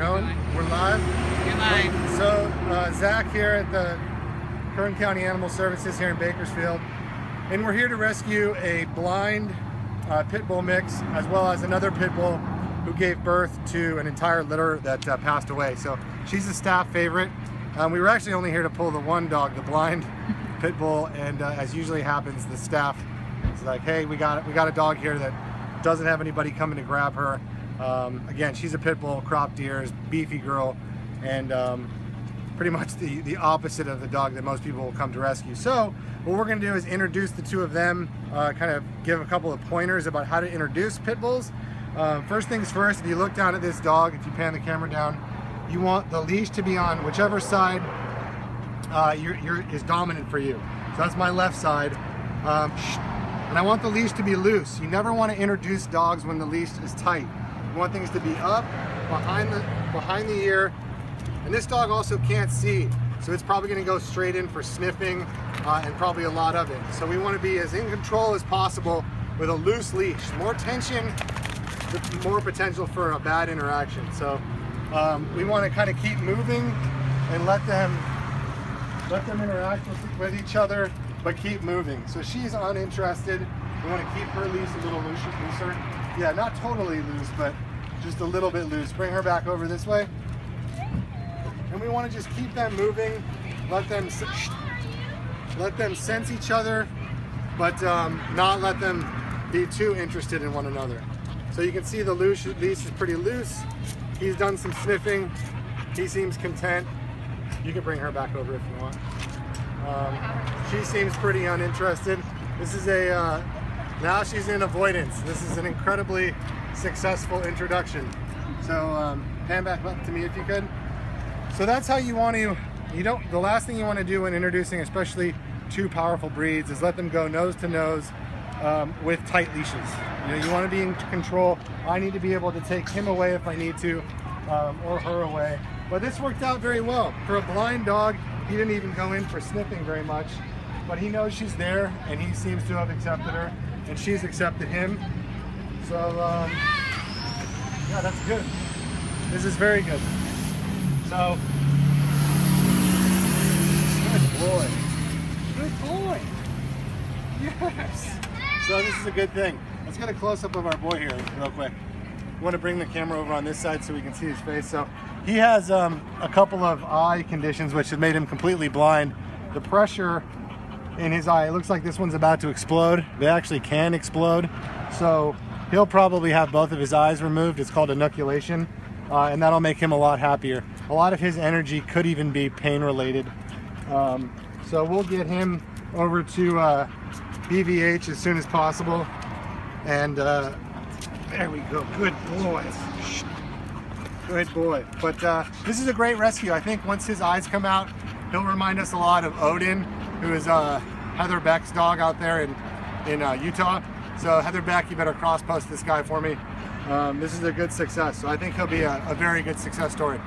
going? We're live? You're live. So, Zach here at the Kern County Animal Services here in Bakersfield. And we're here to rescue a blind pit bull mix, as well as another pit bull who gave birth to an entire litter that passed away. So she's a staff favorite. We were actually only here to pull the one dog, the blind pit bull, and as usually happens, the staff is like, hey, we got a dog here that doesn't have anybody coming to grab her. Again, she's a pit bull, cropped ears, beefy girl, and pretty much the opposite of the dog that most people will come to rescue. So what we're going to do is introduce the two of them, kind of give a couple of pointers about how to introduce pit bulls. First things first, if you look down at this dog, if you pan the camera down, you want the leash to be on whichever side is dominant for you. So that's my left side. And I want the leash to be loose. You never want to introduce dogs when the leash is tight. You want things to be up, behind the ear. And this dog also can't see, so it's probably going to go straight in for sniffing and probably a lot of it. So we want to be as in control as possible with a loose leash. More tension, more potential for a bad interaction. So we want to kind of keep moving and let them interact with each other, but keep moving. So she's uninterested. We want to keep her leash a little looser. Yeah, not totally loose, but just a little bit loose. Bring her back over this way. And we want to just keep them moving, let them sense each other, but not let them be too interested in one another. So you can see the leash is pretty loose. He's done some sniffing. He seems content. You can bring her back over if you want. She seems pretty uninterested. This is now she's in avoidance. This is an incredibly successful introduction. So pan back up to me if you could. So that's how you want to, the last thing you want to do when introducing especially two powerful breeds is let them go nose to nose with tight leashes. You want to be in control. I need to be able to take him away if I need to, or her away. But this worked out very well. For a blind dog, he didn't even go in for sniffing very much, but he knows she's there and he seems to have accepted her and she's accepted him. So yeah, that's good. This is very good. So, good boy. Good boy. Yes. So this is a good thing. Let's get a close-up of our boy here real quick. I want to bring the camera over on this side so we can see his face. So he has a couple of eye conditions which have made him completely blind. The pressure in his eye, it looks like this one's about to explode. They actually can explode. So he'll probably have both of his eyes removed. It's called inoculation. And that'll make him a lot happier. A lot of his energy could even be pain related. So we'll get him over to BVH as soon as possible. And there we go, good boy. Good boy. But this is a great rescue. I think once his eyes come out, he'll remind us a lot of Odin, who is Heather Beck's dog out there in Utah. So Heather Beck, you better cross-post this guy for me. This is a good success, so I think he'll be a very good success story.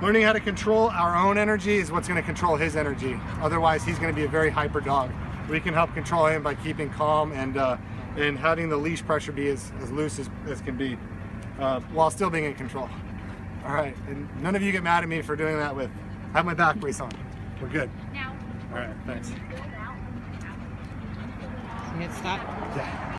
Learning how to control our own energy is what's going to control his energy. Otherwise, he's going to be a very hyper dog. We can help control him by keeping calm and having the leash pressure be as loose as can be, while still being in control. All right, and none of you get mad at me for doing that with, have my back brace on. We're good. All right, thanks. You hit stop? Yeah.